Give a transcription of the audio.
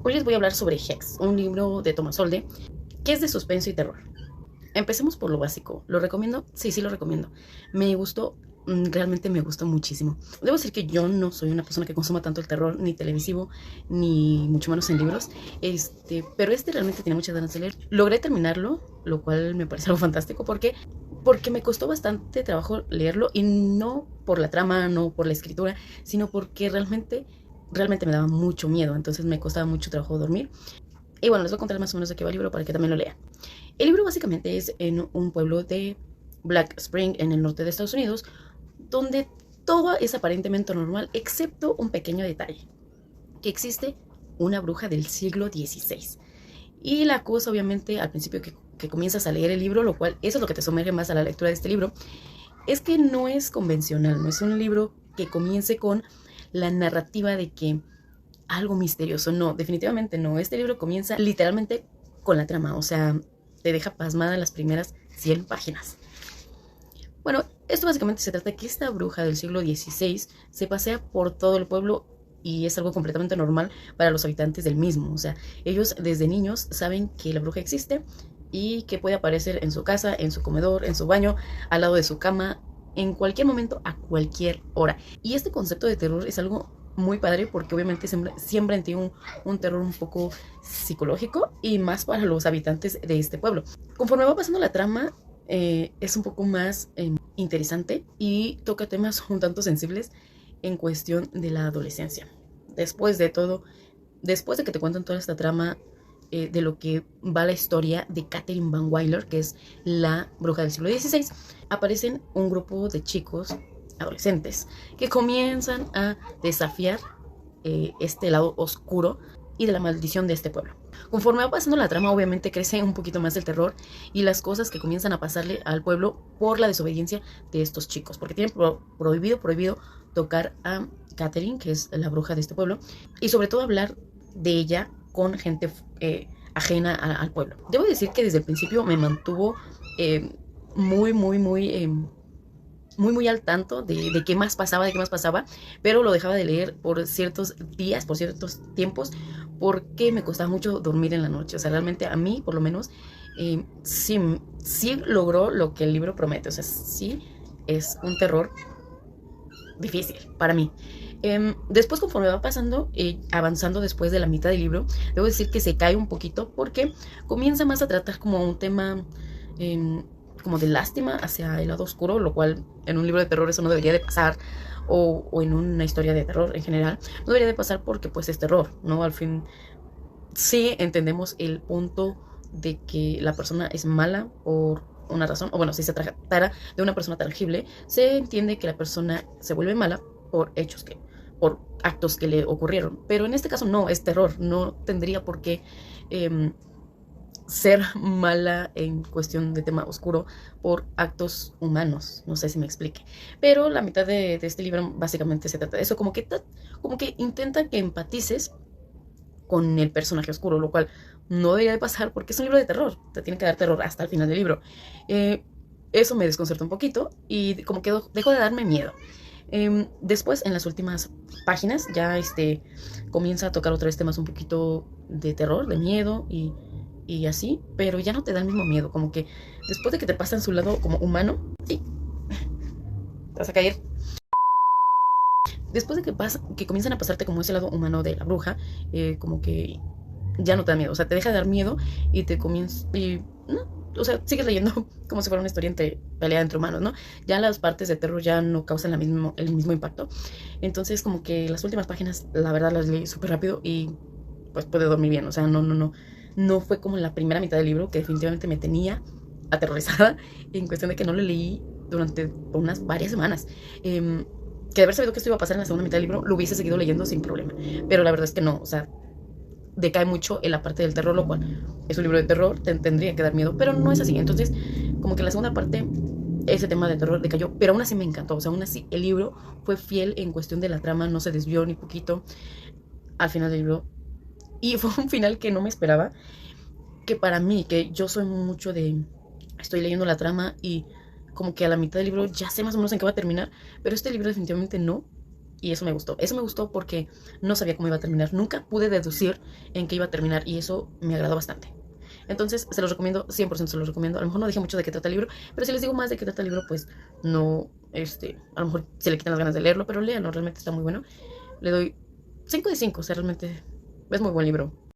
Hoy les voy a hablar sobre Hex, un libro de Thomas Solde que es de suspenso y terror. Empecemos por lo básico. ¿Lo recomiendo? Sí, sí lo recomiendo. Me gustó, realmente me gustó muchísimo. Debo decir que yo no soy una persona que consuma tanto el terror, ni televisivo, ni mucho menos en libros. Pero realmente tenía muchas ganas de leer. Logré terminarlo, lo cual me parece algo fantástico porque me costó bastante trabajo leerlo y no por la trama, no por la escritura, sino porque realmente me daba mucho miedo, entonces me costaba mucho trabajo dormir. Y bueno, les voy a contar más o menos de qué va el libro para que también lo lean. El libro básicamente es en un pueblo de Black Spring, en el norte de Estados Unidos, donde todo es aparentemente normal, excepto un pequeño detalle, que existe una bruja del siglo XVI. Y la cosa, obviamente, al principio que comienzas a leer el libro, lo cual eso es lo que te sumerge más a la lectura de este libro, es que no es convencional, no es un libro que comience con la narrativa de que algo misterioso, no, definitivamente no. Este libro comienza literalmente con la trama, o sea, te deja pasmada en las primeras 100 páginas. Bueno, esto básicamente se trata de que esta bruja del siglo XVI se pasea por todo el pueblo y es algo completamente normal para los habitantes del mismo. O sea, ellos desde niños saben que la bruja existe y que puede aparecer en su casa, en su comedor, en su baño, al lado de su cama, en cualquier momento, a cualquier hora. Y este concepto de terror es algo muy padre porque obviamente siempre en ti un terror un poco psicológico y más para los habitantes de este pueblo. Conforme va pasando la trama, es un poco más interesante y toca temas un tanto sensibles en cuestión de la adolescencia. Después de todo, después de que te cuentan toda esta trama de lo que va la historia de Catherine Van Wyler, que es la bruja del siglo XVI, aparecen un grupo de chicos adolescentes que comienzan a desafiar este lado oscuro y de la maldición de este pueblo. Conforme va pasando la trama, obviamente crece un poquito más el terror y las cosas que comienzan a pasarle al pueblo por la desobediencia de estos chicos, porque tienen prohibido tocar a Catherine, que es la bruja de este pueblo, y sobre todo hablar de ella con gente ajena al pueblo. Debo decir que desde el principio me mantuvo muy, muy, muy al tanto de qué más pasaba, pero lo dejaba de leer por ciertos días, por ciertos tiempos, porque me costaba mucho dormir en la noche. O sea, realmente a mí, por lo menos, sí logró lo que el libro promete. O sea, sí es un terror difícil para mí. Después, conforme va pasando, avanzando después de la mitad del libro, debo decir que se cae un poquito porque comienza más a tratar como un tema como de lástima hacia el lado oscuro, lo cual en un libro de terror eso no debería de pasar, o en una historia de terror en general, no debería de pasar porque pues es terror, ¿no? Al fin sí entendemos el punto de que la persona es mala por una razón, o bueno, si se tratara de una persona tangible, se entiende que la persona se vuelve mala por actos que le ocurrieron, pero en este caso no, es terror, no tendría por qué ser mala en cuestión de tema oscuro por actos humanos, no sé si me explique, pero la mitad de este libro básicamente se trata de eso, como que intenta que empatices con el personaje oscuro, lo cual no debería de pasar porque es un libro de terror, te tiene que dar terror hasta el final del libro. Eso me desconcertó un poquito y como que dejó de darme miedo. Después, en las últimas páginas, ya comienza a tocar otra vez temas un poquito de terror, de miedo y así, pero ya no te da el mismo miedo, como que después de que te pasa en su lado como humano, y te vas a caer. Después de que comienzan a pasarte como ese lado humano de la bruja, como que ya no te da miedo, o sea, te deja de dar miedo y te comienza, no, o sea, sigues leyendo como si fuera una historia pelea entre humanos, ¿no? Ya las partes de terror ya no causan el mismo impacto. Entonces, como que las últimas páginas, la verdad, las leí súper rápido y pues pude dormir bien, o sea, no fue como la primera mitad del libro que definitivamente me tenía aterrorizada en cuestión de que no lo leí durante unas varias semanas. Que de haber sabido que esto iba a pasar en la segunda mitad del libro, lo hubiese seguido leyendo sin problema. Pero la verdad es que no, o sea, decae mucho en la parte del terror, lo cual es un libro de terror, te tendría que dar miedo, pero no es así. Entonces, como que en la segunda parte, ese tema de terror decayó, pero aún así me encantó. O sea, aún así el libro fue fiel en cuestión de la trama, no se desvió ni poquito al final del libro. Y fue un final que no me esperaba, que para mí, que yo soy mucho de, estoy leyendo la trama y como que a la mitad del libro ya sé más o menos en qué va a terminar, pero este libro definitivamente no. Y eso me gustó. Eso me gustó porque no sabía cómo iba a terminar. Nunca pude deducir en qué iba a terminar y eso me agradó bastante. Entonces, se los recomiendo, 100% se los recomiendo. A lo mejor no dije mucho de qué trata el libro, pero si les digo más de qué trata el libro, pues no, a lo mejor se le quitan las ganas de leerlo, pero léanlo, realmente está muy bueno. Le doy 5 de 5, o sea, realmente es muy buen libro.